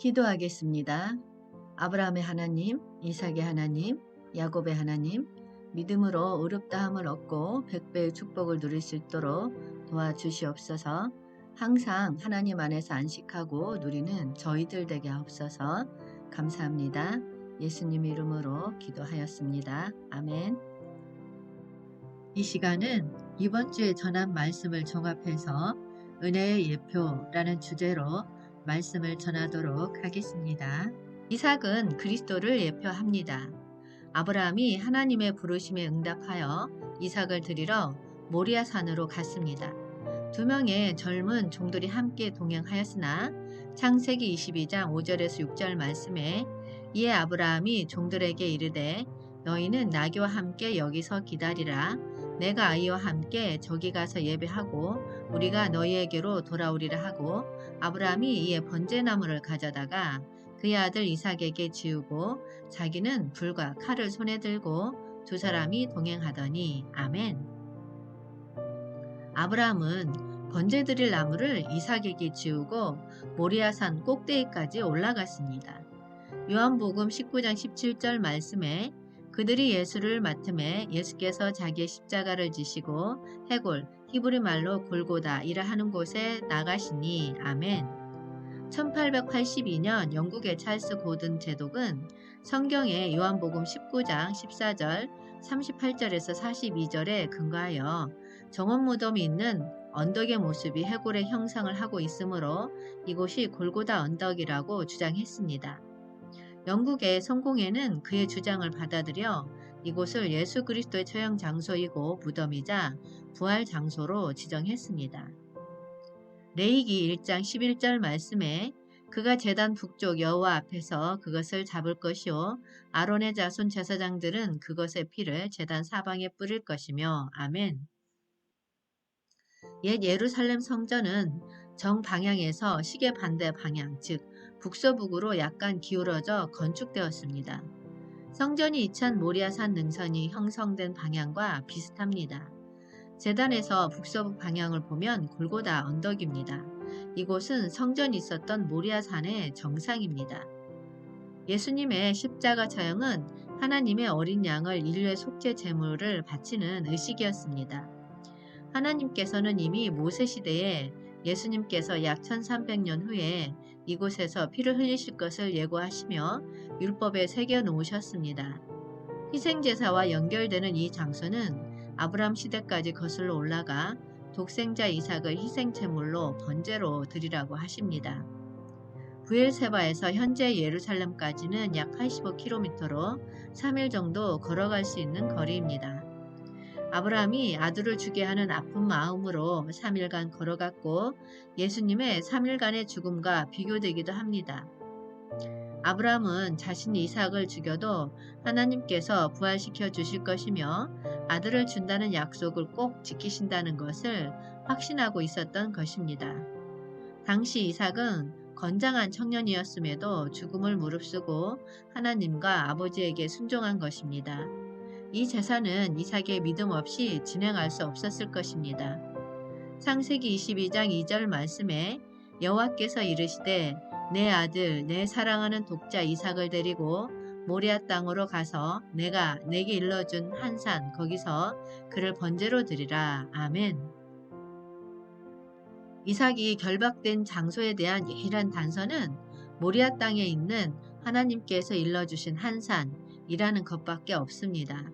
기도하겠습니다. 아브라함의 하나님, 이삭의 하나님, 야곱의 하나님, 믿음으로 의롭다함을 얻고 백배의 축복을 누릴 수 있도록 도와주시옵소서. 항상 하나님 안에서 안식하고 누리는 저희들 되게 하옵소서. 감사합니다. 예수님 이름으로 기도하였습니다. 아멘. 이 시간은 이번 주에 전한 말씀을 종합해서 은혜의 예표라는 주제로 말씀을 전하도록 하겠습니다. 이삭은 그리스도를 예표합니다. 아브라함이 하나님의 부르심에 응답하여 이삭을 드리러 모리아 산으로 갔습니다. 두 명의 젊은 종들이 함께 동행하였으나 창세기 22장 5절에서 6절 말씀에 이에 아브라함이 종들에게 이르되 너희는 나귀와 함께 여기서 기다리라. 내가 아이와 함께 저기 가서 예배하고 우리가 너희에게로 돌아오리라 하고 아브라함이 이에 번제나무를 가져다가 그의 아들 이삭에게 지우고 자기는 불과 칼을 손에 들고 두 사람이 동행하더니 아멘. 아브라함은 번제 드릴 나무를 이삭에게 지우고 모리아산 꼭대기까지 올라갔습니다. 요한복음 19장 17절 말씀에 그들이 예수를 맡음에 예수께서 자기의 십자가를 지시고 해골 히브리 말로 골고다이라 하는 곳에 나가시니 아멘. 1882년 영국의 찰스 고든 제독은 성경의 요한복음 19장 14절 38절에서 42절에 근거하여 정원무덤이 있는 언덕의 모습이 해골의 형상을 하고 있으므로 이곳이 골고다 언덕이라고 주장했습니다. 영국의 성공회는 그의 주장을 받아들여 이곳을 예수 그리스도의 처형 장소이고 무덤이자 부활 장소로 지정했습니다. 레위기 1장 11절 말씀에 그가 제단 북쪽 여호와 앞에서 그것을 잡을 것이요 아론의 자손 제사장들은 그것의 피를 제단 사방에 뿌릴 것이며 아멘. 옛 예루살렘 성전은 정방향에서 시계 반대 방향 즉 북서북으로 약간 기울어져 건축되었습니다. 성전이 이찬 모리아산 능선이 형성된 방향과 비슷합니다. 제단에서 북서북 방향을 보면 골고다 언덕입니다. 이곳은 성전이 있었던 모리아산의 정상입니다. 예수님의 십자가 처형은 하나님의 어린 양을 인류의 속죄 제물을 바치는 의식이었습니다. 하나님께서는 이미 모세 시대에 예수님께서 약 1300년 후에 이곳에서 피를 흘리실 것을 예고하시며 율법에 새겨 놓으셨습니다. 희생제사와 연결되는 이 장소는 아브람 시대까지 거슬러 올라가 독생자 이삭을 희생제물로 번제로 드리라고 하십니다. 부엘세바에서 현재 예루살렘까지는 약 85km로 3일 정도 걸어갈 수 있는 거리입니다. 아브라함이 아들을 주게 하는 아픈 마음으로 3일간 걸어갔고 예수님의 3일간의 죽음과 비교되기도 합니다. 아브라함은 자신 이삭을 죽여도 하나님께서 부활시켜 주실 것이며 아들을 준다는 약속을 꼭 지키신다는 것을 확신하고 있었던 것입니다. 당시 이삭은 건장한 청년이었음에도 죽음을 무릅쓰고 하나님과 아버지에게 순종한 것입니다. 이 제사는 이삭의 믿음 없이 진행할 수 없었을 것입니다. 창세기 22장 2절 말씀에 여호와께서 이르시되 내 아들 내 사랑하는 독자 이삭을 데리고 모리아 땅으로 가서 내가 내게 일러준 한 산 거기서 그를 번제로 드리라. 아멘. 이삭이 결박된 장소에 대한 예일한 단서는 모리아 땅에 있는 하나님께서 일러주신 한 산이라는 것밖에 없습니다.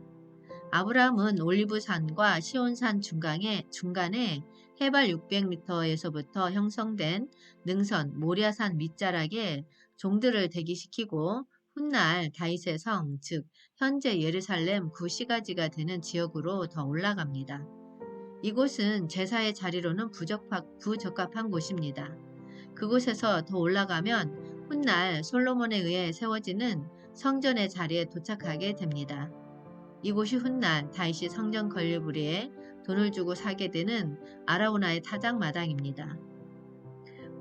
아브라함은 올리브산과 시온산 중간에 해발 600m에서부터 형성된 능선 모리아산 밑자락에 종들을 대기시키고 훗날 다윗의 성, 즉 현재 예루살렘 구시가지가 되는 지역으로 더 올라갑니다. 이곳은 제사의 자리로는 부적합한 곳입니다. 그곳에서 더 올라가면 훗날 솔로몬에 의해 세워지는 성전의 자리에 도착하게 됩니다. 이곳이 훗날 다윗이 성전 건립을 돈을 주고 사게 되는 아라우나의 타작마당입니다.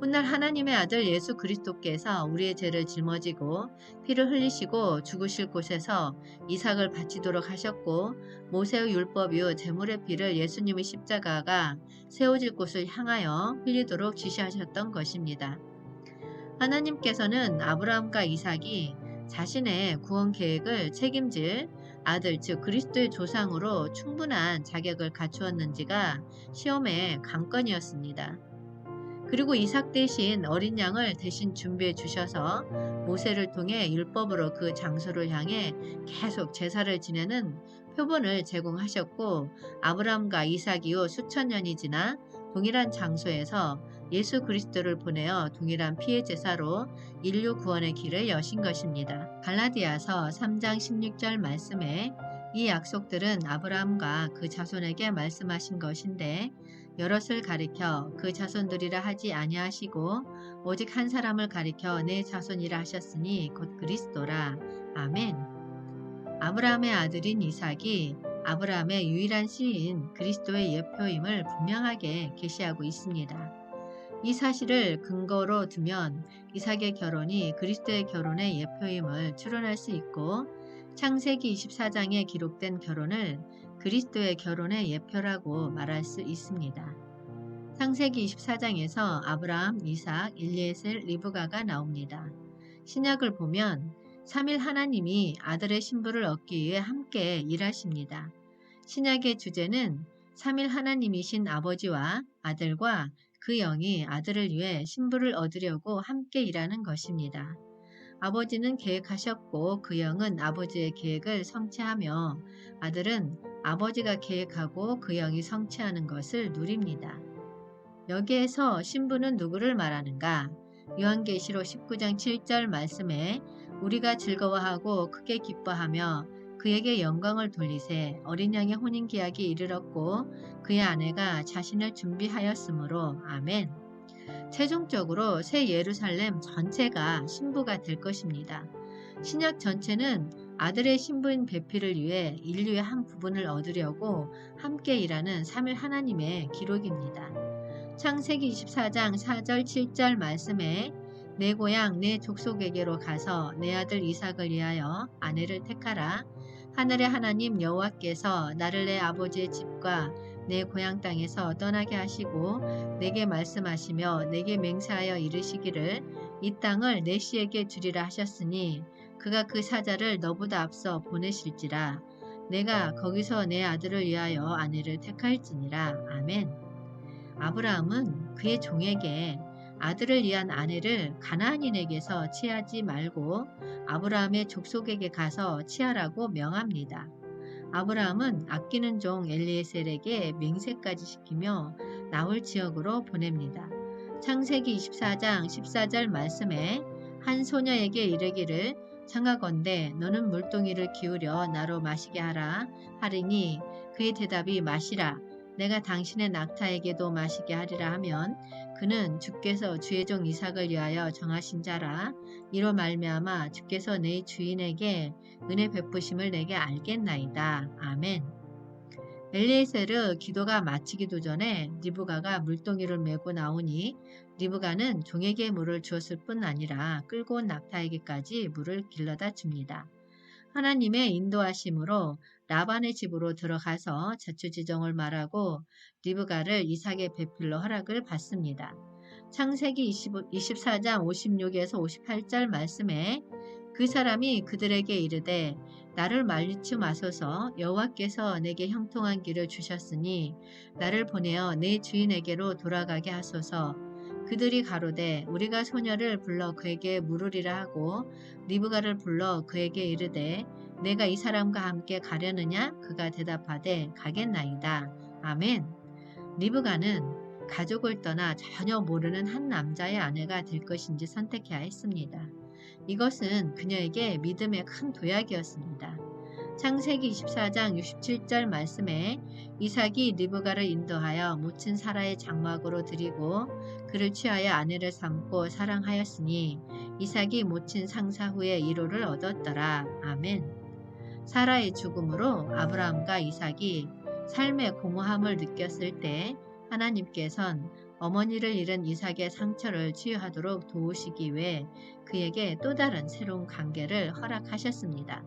훗날 하나님의 아들 예수 그리스도께서 우리의 죄를 짊어지고 피를 흘리시고 죽으실 곳에서 이삭을 바치도록 하셨고 모세의 율법이요 제물의 피를 예수님의 십자가가 세워질 곳을 향하여 흘리도록 지시하셨던 것입니다. 하나님께서는 아브라함과 이삭이 자신의 구원 계획을 책임질 아들, 즉 그리스도의 조상으로 충분한 자격을 갖추었는지가 시험의 관건이었습니다. 그리고 이삭 대신 어린 양을 대신 준비해 주셔서 모세를 통해 율법으로 그 장소를 향해 계속 제사를 지내는 표본을 제공하셨고, 아브라함과 이삭 이후 수천 년이 지나 동일한 장소에서 예수 그리스도를 보내어 동일한 피의 제사로 인류 구원의 길을 여신 것입니다. 갈라디아서 3장 16절 말씀에 이 약속들은 아브라함과 그 자손에게 말씀하신 것인데 여럿을 가리켜 그 자손들이라 하지 아니하시고 오직 한 사람을 가리켜 내 자손이라 하셨으니 곧 그리스도라. 아멘. 아브라함의 아들인 이삭이 아브라함의 유일한 씨인 그리스도의 예표임을 분명하게 계시하고 있습니다. 이 사실을 근거로 두면 이삭의 결혼이 그리스도의 결혼의 예표임을 추론할 수 있고, 창세기 24장에 기록된 결혼을 그리스도의 결혼의 예표라고 말할 수 있습니다. 창세기 24장에서 아브라함, 이삭, 엘리에셀, 리브가가 나옵니다. 신약을 보면 3일 하나님이 아들의 신부를 얻기 위해 함께 일하십니다. 신약의 주제는 3일 하나님이신 아버지와 아들과 그 영이 아들을 위해 신부를 얻으려고 함께 일하는 것입니다. 아버지는 계획하셨고 그 영은 아버지의 계획을 성취하며 아들은 아버지가 계획하고 그 영이 성취하는 것을 누립니다. 여기에서 신부는 누구를 말하는가? 요한계시록 19장 7절 말씀에 우리가 즐거워하고 크게 기뻐하며 그에게 영광을 돌리세 어린 양의 혼인계약이 이르렀고 그의 아내가 자신을 준비하였으므로. 아멘. 최종적으로 새 예루살렘 전체가 신부가 될 것입니다. 신약 전체는 아들의 신부인 배필을 위해 인류의 한 부분을 얻으려고 함께 일하는 3일 하나님의 기록입니다. 창세기 24장 4절 7절 말씀에 내 고향 내 족속에게로 가서 내 아들 이삭을 위하여 아내를 택하라. 하늘의 하나님 여호와께서 나를 내 아버지의 집과 내 고향 땅에서 떠나게 하시고 내게 말씀하시며 내게 맹세하여 이르시기를 이 땅을 내 씨에게 주리라 하셨으니 그가 그 사자를 너보다 앞서 보내실지라. 내가 거기서 내 아들을 위하여 아내를 택할지니라. 아멘. 아브라함은 그의 종에게 아들을 위한 아내를 가나안인에게서 취하지 말고 아브라함의 족속에게 가서 취하라고 명합니다. 아브라함은 아끼는 종 엘리에셀에게 맹세까지 시키며 나홀 지역으로 보냅니다. 창세기 24장 14절 말씀에 한 소녀에게 이르기를 청하건대 너는 물동이를 기울여 나로 마시게 하라 하리니 그의 대답이 마시라. 내가 당신의 낙타에게도 마시게 하리라 하면 그는 주께서 주의 종 이삭을 위하여 정하신 자라. 이로 말미암아 주께서 내 주인에게 은혜 베푸심을 내게 알겠나이다. 아멘. 엘리에셀의 기도가 마치기도 전에 리브가가 물동이를 메고 나오니 리브가는 종에게 물을 주었을 뿐 아니라 끌고 온 낙타에게까지 물을 길러다 줍니다. 하나님의 인도하심으로 라반의 집으로 들어가서 자초지종을 말하고 리브가를 이삭의 배필로 허락을 받습니다. 창세기 24장 56에서 58절 말씀에 그 사람이 그들에게 이르되 나를 말리치 마소서 여호와께서 내게 형통한 길을 주셨으니 나를 보내어 내 주인에게로 돌아가게 하소서. 그들이 가로되 우리가 소녀를 불러 그에게 물으리라 하고 리브가를 불러 그에게 이르되 내가 이 사람과 함께 가려느냐? 그가 대답하되 가겠나이다. 아멘. 리브가는 가족을 떠나 전혀 모르는 한 남자의 아내가 될 것인지 선택해야 했습니다. 이것은 그녀에게 믿음의 큰 도약이었습니다. 창세기 24장 67절 말씀에 이삭이 리브가를 인도하여 모친 사라의 장막으로 들이고 그를 취하여 아내를 삼고 사랑하였으니 이삭이 모친 상사 후에 1호를 얻었더라. 아멘. 사라의 죽음으로 아브라함과 이삭이 삶의 공허함을 느꼈을 때 하나님께선 어머니를 잃은 이삭의 상처를 치유하도록 도우시기 위해 그에게 또 다른 새로운 관계를 허락하셨습니다.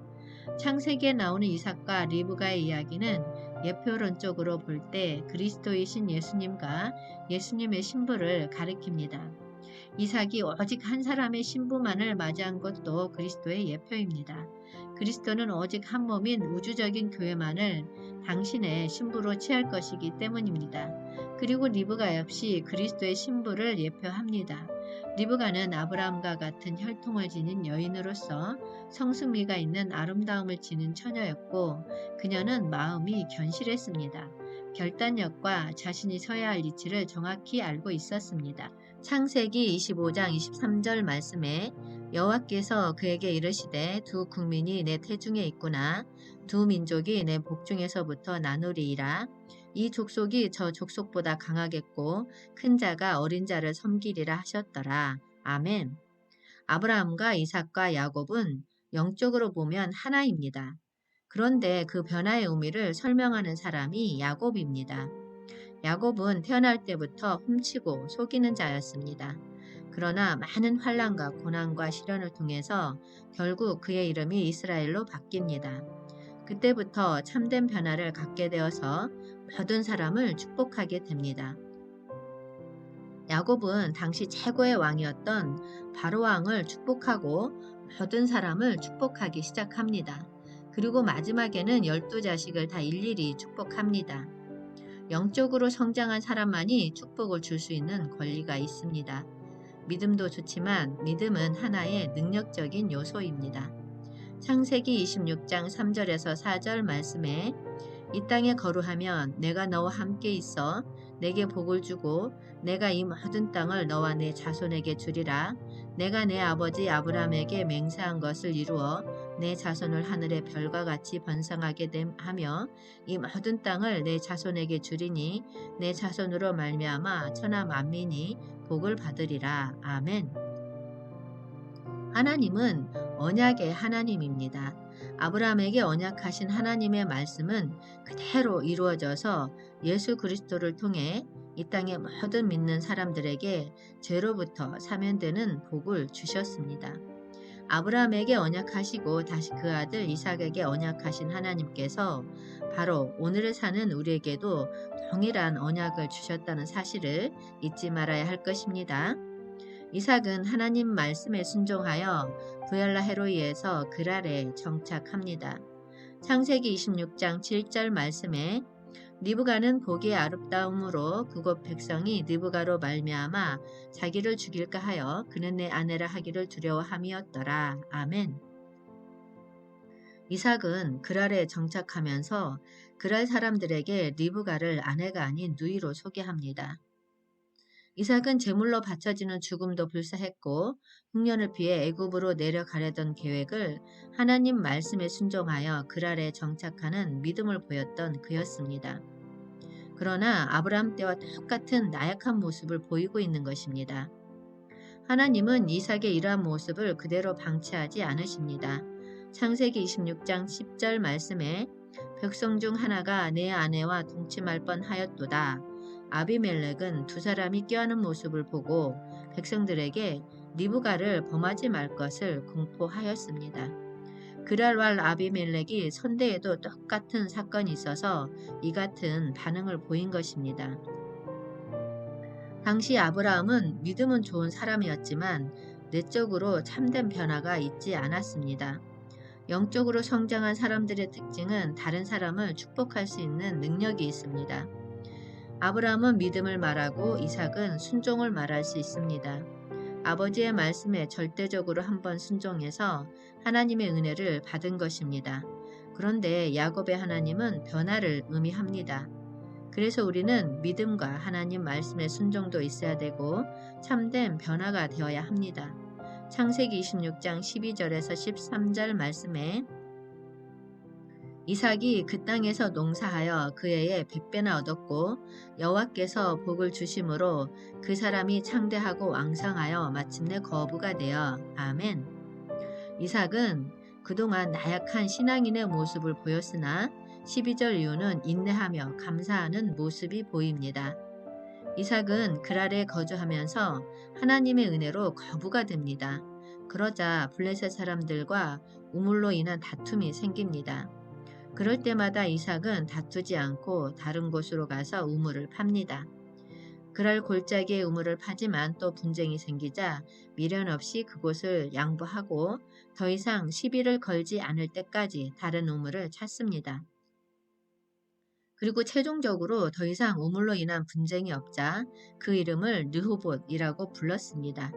창세기에 나오는 이삭과 리브가의 이야기는 예표론적으로 볼 때 그리스도이신 예수님과 예수님의 신부를 가리킵니다. 이삭이 오직 한 사람의 신부만을 맞이한 것도 그리스도의 예표입니다. 그리스도는 오직 한 몸인 우주적인 교회만을 당신의 신부로 취할 것이기 때문입니다. 그리고 리브가 역시 그리스도의 신부를 예표합니다. 리브가는 아브라함과 같은 혈통을 지닌 여인으로서 성숙미가 있는 아름다움을 지닌 처녀였고, 그녀는 마음이 견실했습니다. 결단력과 자신이 서야 할 위치를 정확히 알고 있었습니다. 창세기 25장 23절 말씀에 여호와께서 그에게 이르시되 두 국민이 내 태중에 있구나. 두 민족이 내 복중에서부터 나누리이라. 이 족속이 저 족속보다 강하겠고 큰 자가 어린 자를 섬기리라 하셨더라. 아멘. 아브라함과 이삭과 야곱은 영적으로 보면 하나입니다. 그런데 그 변화의 의미를 설명하는 사람이 야곱입니다. 야곱은 태어날 때부터 훔치고 속이는 자였습니다. 그러나 많은 환난과 고난과 시련을 통해서 결국 그의 이름이 이스라엘로 바뀝니다. 그때부터 참된 변화를 갖게 되어서 모든 사람을 축복하게 됩니다. 야곱은 당시 최고의 왕이었던 바로 왕을 축복하고 모든 사람을 축복하기 시작합니다. 그리고 마지막에는 12자식을 다 일일이 축복합니다. 영적으로 성장한 사람만이 축복을 줄 수 있는 권리가 있습니다. 믿음도 좋지만 믿음은 하나의 능력적인 요소입니다. 창세기 26장 3절에서 4절 말씀에 이 땅에 거루하면 내가 너와 함께 있어 내게 복을 주고 내가 이 모든 땅을 너와 내 자손에게 주리라. 내가 내 아버지 아브라함에게 맹세한 것을 이루어 내 자손을 하늘의 별과 같이 번성하게 하며 이 모든 땅을 내 자손에게 주리니 내 자손으로 말미암아 천하 만민이 복을 받으리라. 아멘. 하나님은 언약의 하나님입니다. 아브라함에게 언약하신 하나님의 말씀은 그대로 이루어져서 예수 그리스도를 통해 이 땅의 모든 믿는 사람들에게 죄로부터 사면되는 복을 주셨습니다. 아브라함에게 언약하시고 다시 그 아들 이삭에게 언약하신 하나님께서 바로 오늘을 사는 우리에게도 동일한 언약을 주셨다는 사실을 잊지 말아야 할 것입니다. 이삭은 하나님 말씀에 순종하여 부엘라 헤로이에서 그랄에 정착합니다. 창세기 26장 7절 말씀에 리브가는 보기에 아름다움으로 그곳 백성이 리브가로 말미암아 자기를 죽일까 하여 그는 내 아내라 하기를 두려워함이었더라. 아멘. 이삭은 그랄에 정착하면서 그랄 사람들에게 리브가를 아내가 아닌 누이로 소개합니다. 이삭은 제물로 바쳐지는 죽음도 불사했고 흉년을 피해 애굽으로 내려가려던 계획을 하나님 말씀에 순종하여 그랄에 정착하는 믿음을 보였던 그였습니다. 그러나 아브라함 때와 똑같은 나약한 모습을 보이고 있는 것입니다. 하나님은 이삭의 이러한 모습을 그대로 방치하지 않으십니다. 창세기 26장 10절 말씀에 백성 중 하나가 내 아내와 동침할 뻔하였도다. 아비멜렉은 두 사람이 껴안은 모습을 보고 백성들에게 리브가를 범하지 말 것을 공포하였습니다. 그랄왈 아비멜렉이 선대에도 똑같은 사건이 있어서 이 같은 반응을 보인 것입니다. 당시 아브라함은 믿음은 좋은 사람이었지만 내적으로 참된 변화가 있지 않았습니다. 영적으로 성장한 사람들의 특징은 다른 사람을 축복할 수 있는 능력이 있습니다. 아브라함은 믿음을 말하고 이삭은 순종을 말할 수 있습니다. 아버지의 말씀에 절대적으로 한번 순종해서 하나님의 은혜를 받은 것입니다. 그런데 야곱의 하나님은 변화를 의미합니다. 그래서 우리는 믿음과 하나님 말씀의 순종도 있어야 되고 참된 변화가 되어야 합니다. 창세기 26장 12절에서 13절 말씀에 이삭이 그 땅에서 농사하여 그 해에 100배나 얻었고 여호와께서 복을 주심으로 그 사람이 창대하고 왕성하여 마침내 거부가 되어 아멘. 이삭은 그동안 나약한 신앙인의 모습을 보였으나 12절 이후는 인내하며 감사하는 모습이 보입니다. 이삭은 그랄에 거주하면서 하나님의 은혜로 거부가 됩니다. 그러자 블레셋 사람들과 우물로 인한 다툼이 생깁니다. 그럴 때마다 이삭은 다투지 않고 다른 곳으로 가서 우물을 팝니다. 그랄 골짜기의 우물을 파지만 또 분쟁이 생기자 미련 없이 그곳을 양보하고 더 이상 시비를 걸지 않을 때까지 다른 우물을 찾습니다. 그리고 최종적으로 더 이상 우물로 인한 분쟁이 없자 그 이름을 르호봇이라고 불렀습니다.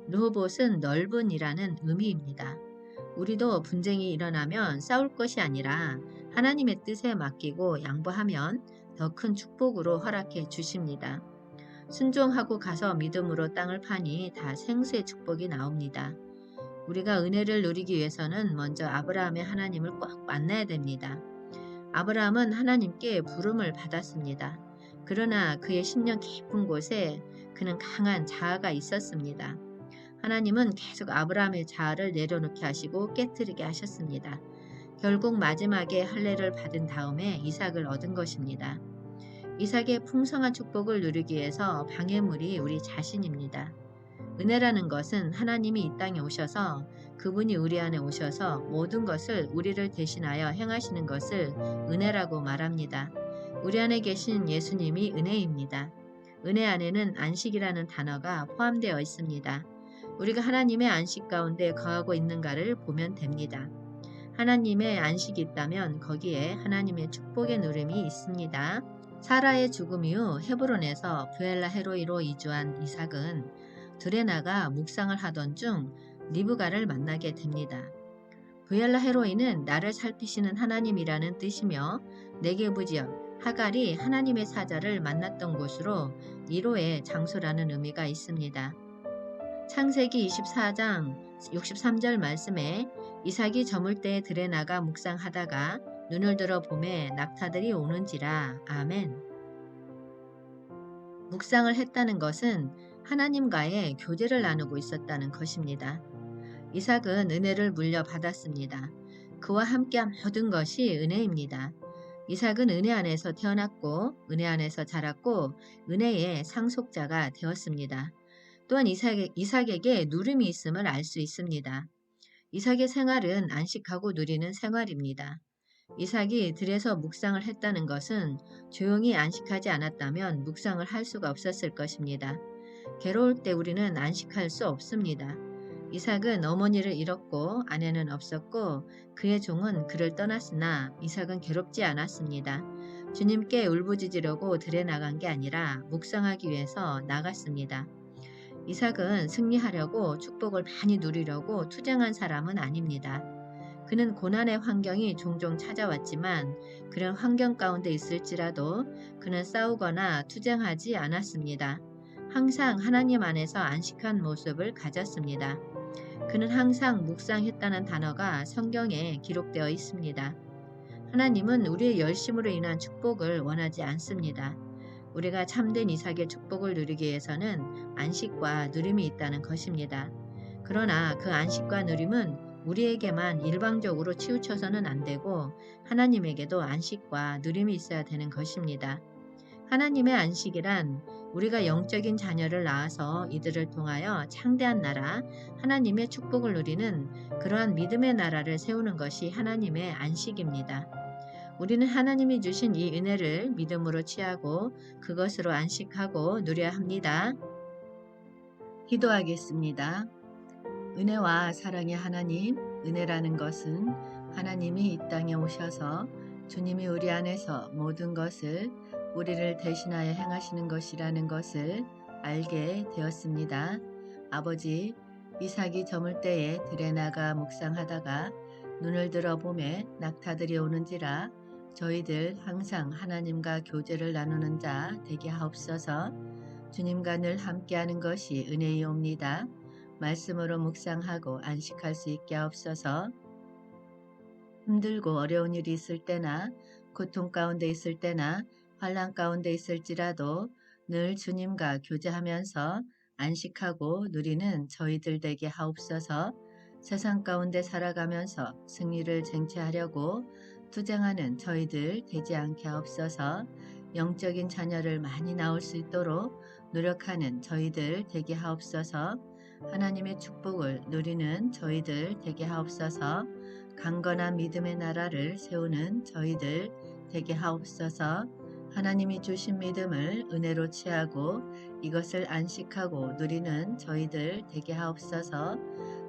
르호봇은 넓은이라는 의미입니다. 우리도 분쟁이 일어나면 싸울 것이 아니라 하나님의 뜻에 맡기고 양보하면 더 큰 축복으로 허락해 주십니다. 순종하고 가서 믿음으로 땅을 파니 다 생수의 축복이 나옵니다. 우리가 은혜를 누리기 위해서는 먼저 아브라함의 하나님을 꼭 만나야 됩니다. 아브라함은 하나님께 부름을 받았습니다. 그러나 그의 심령 깊은 곳에 그는 강한 자아가 있었습니다. 하나님은 계속 아브라함의 자아를 내려놓게 하시고 깨뜨리게 하셨습니다. 결국 마지막에 할례를 받은 다음에 이삭을 얻은 것입니다. 이삭의 풍성한 축복을 누리기 위해서 방해물이 우리 자신입니다. 은혜라는 것은 하나님이 이 땅에 오셔서 그분이 우리 안에 오셔서 모든 것을 우리를 대신하여 행하시는 것을 은혜라고 말합니다. 우리 안에 계신 예수님이 은혜입니다. 은혜 안에는 안식이라는 단어가 포함되어 있습니다. 우리가 하나님의 안식 가운데 거하고 있는가를 보면 됩니다. 하나님의 안식이 있다면 거기에 하나님의 축복의 누림이 있습니다. 사라의 죽음 이후 헤브론에서 브엘라 헤로이로 이주한 이삭은 들에 나가 묵상을 하던 중 리브가를 만나게 됩니다. 브엘라 헤로이는 나를 살피시는 하나님이라는 뜻이며 네게부 지역 하갈이 하나님의 사자를 만났던 곳으로 이로의 장소라는 의미가 있습니다. 창세기 24장 63절 말씀에 이삭이 저물 때에 들에 나가 묵상하다가 눈을 들어 보매 낙타들이 오는지라. 아멘. 묵상을 했다는 것은 하나님과의 교제를 나누고 있었다는 것입니다. 이삭은 은혜를 물려받았습니다. 그와 함께한 모든 것이 은혜입니다. 이삭은 은혜 안에서 태어났고 은혜 안에서 자랐고 은혜의 상속자가 되었습니다. 또한 이삭에게 누름이 있음을 알 수 있습니다. 이삭의 생활은 안식하고 누리는 생활입니다. 이삭이 들에서 묵상을 했다는 것은 조용히 안식하지 않았다면 묵상을 할 수가 없었을 것입니다. 괴로울 때 우리는 안식할 수 없습니다. 이삭은 어머니를 잃었고 아내는 없었고 그의 종은 그를 떠났으나 이삭은 괴롭지 않았습니다. 주님께 울부짖으려고 들에 나간 게 아니라 묵상하기 위해서 나갔습니다. 이삭은 승리하려고 축복을 많이 누리려고 투쟁한 사람은 아닙니다. 그는 고난의 환경이 종종 찾아왔지만 그런 환경 가운데 있을지라도 그는 싸우거나 투쟁하지 않았습니다. 항상 하나님 안에서 안식한 모습을 가졌습니다. 그는 항상 묵상했다는 단어가 성경에 기록되어 있습니다. 하나님은 우리의 열심으로 인한 축복을 원하지 않습니다. 우리가 참된 이삭의 축복을 누리기 위해서는 안식과 누림이 있다는 것입니다. 그러나 그 안식과 누림은 우리에게만 일방적으로 치우쳐서는 안 되고 하나님에게도 안식과 누림이 있어야 되는 것입니다. 하나님의 안식이란 우리가 영적인 자녀를 낳아서 이들을 통하여 창대한 나라, 하나님의 축복을 누리는 그러한 믿음의 나라를 세우는 것이 하나님의 안식입니다. 우리는 하나님이 주신 이 은혜를 믿음으로 취하고 그것으로 안식하고 누려야 합니다. 기도하겠습니다. 은혜와 사랑의 하나님, 은혜라는 것은 하나님이 이 땅에 오셔서 주님이 우리 안에서 모든 것을 우리를 대신하여 행하시는 것이라는 것을 알게 되었습니다. 아버지, 이삭이 저물 때에 들에 나가 묵상하다가 눈을 들어 보매 낙타들이 오는지라. 저희들 항상 하나님과 교제를 나누는 자 되게 하옵소서. 주님과 늘 함께하는 것이 은혜이옵니다. 말씀으로 묵상하고 안식할 수 있게 하옵소서. 힘들고 어려운 일이 있을 때나 고통 가운데 있을 때나 환난 가운데 있을지라도 늘 주님과 교제하면서 안식하고 누리는 저희들 되게 하옵소서. 세상 가운데 살아가면서 승리를 쟁취하려고 투쟁하는 저희들 되지 않게 하옵소서. 영적인 자녀를 많이 낳을 수 있도록 노력하는 저희들 되게 하옵소서. 하나님의 축복을 누리는 저희들 되게 하옵소서. 강건한 믿음의 나라를 세우는 저희들 되게 하옵소서. 하나님이 주신 믿음을 은혜로 취하고 이것을 안식하고 누리는 저희들 되게 하옵소서.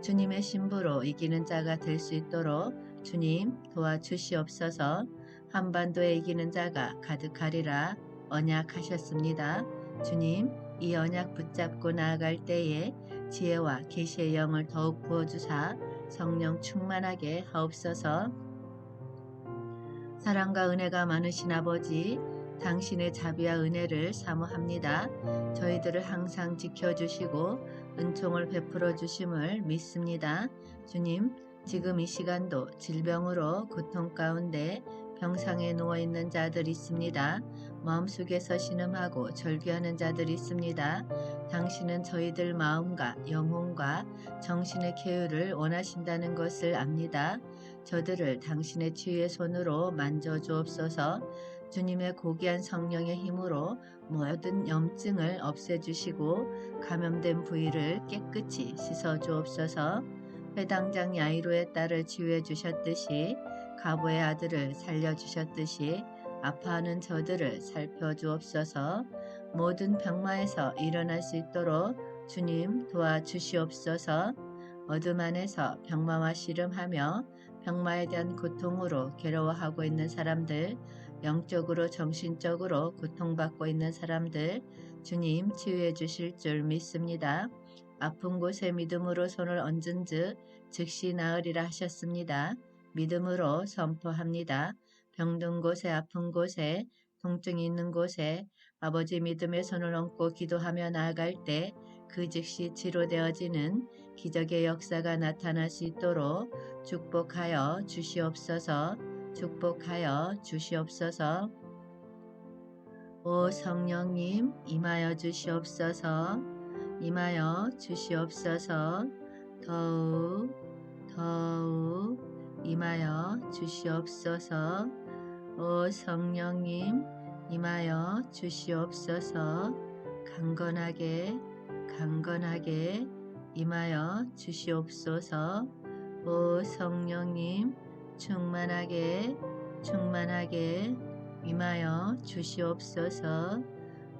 주님의 신부로 이기는 자가 될 수 있도록 주님 도와주시옵소서. 한반도에 이기는 자가 가득하리라 언약하셨습니다. 주님 이 언약 붙잡고 나아갈 때에 지혜와 계시의 영을 더욱 부어주사 성령 충만하게 하옵소서. 사랑과 은혜가 많으신 아버지, 당신의 자비와 은혜를 사모합니다. 저희들을 항상 지켜주시고 은총을 베풀어 주심을 믿습니다. 주님, 지금 이 시간도 질병으로 고통 가운데 병상에 누워있는 자들 있습니다. 마음속에서 신음하고 절규하는 자들 있습니다. 당신은 저희들 마음과 영혼과 정신의 쾌유를 원하신다는 것을 압니다. 저들을 당신의 치유의 손으로 만져주옵소서. 주님의 고귀한 성령의 힘으로 모든 염증을 없애주시고 감염된 부위를 깨끗이 씻어주옵소서. 회당장 야이로의 딸을 치유해 주셨듯이 가보의 아들을 살려주셨듯이 아파하는 저들을 살펴주옵소서. 모든 병마에서 일어날 수 있도록 주님 도와주시옵소서. 어둠 안에서 병마와 씨름하며 병마에 대한 고통으로 괴로워하고 있는 사람들, 영적으로 정신적으로 고통받고 있는 사람들 주님 치유해 주실 줄 믿습니다. 아픈 곳에 믿음으로 손을 얹은즉 즉시 나으리라 하셨습니다. 믿음으로 선포합니다. 병든 곳에 아픈 곳에 통증이 있는 곳에 아버지 믿음의 손을 얹고 기도하며 나아갈 때 그 즉시 치료되어지는 기적의 역사가 나타날 수 있도록 축복하여 주시옵소서. 축복하여 주시옵소서. 오 성령님 임하여 주시옵소서. 임하여 주시옵소서. 더욱 임하여 주시옵소서. 오 성령님 임하여 주시옵소서. 강건하게 임하여 주시옵소서. 오 성령님 충만하게 임하여 주시옵소서.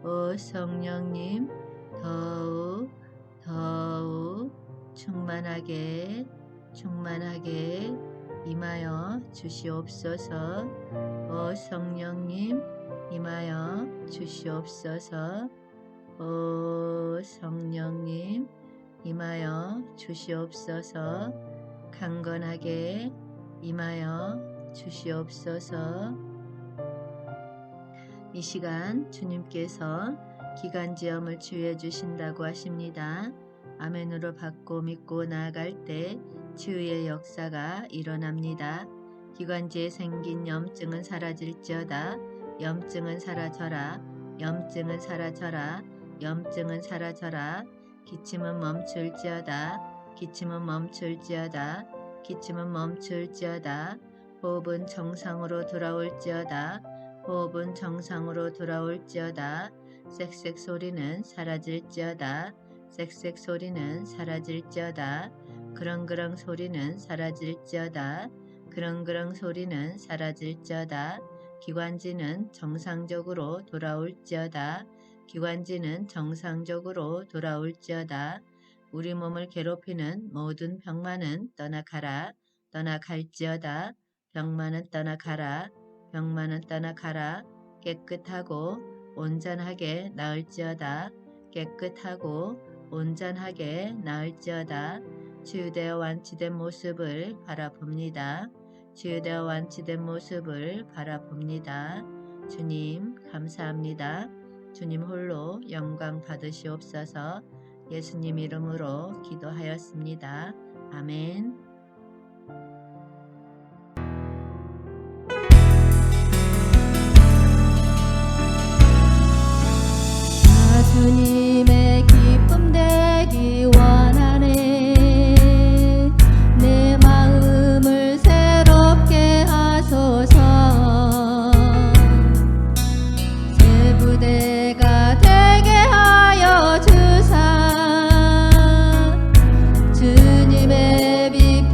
오 성령님 더욱 충만하게 임하여 주시옵소서. 오 성령님 임하여 주시옵소서. 오 성령님 임하여 주시옵소서. 강건하게 임하여 주시옵소서. 이 시간 주님께서 기관지염을 치유해 주신다고 하십니다. 아멘으로 받고 믿고 나아갈 때 치유의 역사가 일어납니다. 기관지에 생긴 염증은 사라질지어다. 염증은 사라져라. 염증은 사라져라. 염증은 사라져라. 기침은 멈출지어다. 기침은 멈출지어다. 기침은 멈출지어다. 호흡은 정상으로 돌아올지어다. 호흡은 정상으로 돌아올지어다. 쌕쌕 소리는 사라질지어다. 쌕쌕 소리는 사라질지어다. 그렁그렁 소리는 사라질지어다. 그렁그렁 소리는 사라질지어다. 기관지는 정상적으로 돌아올지어다. 기관지는 정상적으로 돌아올지어다. 우리 몸을 괴롭히는 모든 병마는 떠나가라. 떠나갈지어다. 병마는 떠나가라. 병마는 떠나가라. 깨끗하고 온전하게 나을지어다. 깨끗하고 온전하게 나을지어다. 치유되어 완치된 모습을 바라봅니다. 치유되어 완치된 모습을 바라봅니다. 주님 감사합니다. 주님 홀로 영광 받으시옵소서. 예수님 이름으로 기도하였습니다. 아멘. 주님의 기쁨 되기 원하네. 내 마음을 새롭게 하소서. 새 부대가 되게 하여 주사. 주님의 빛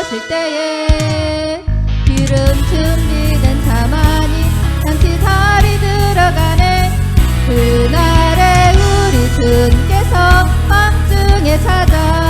마실 때에 기름 준비된 자만이 잔치 자리 들어가네. 그날에 우리 주님께서 밤중에 찾아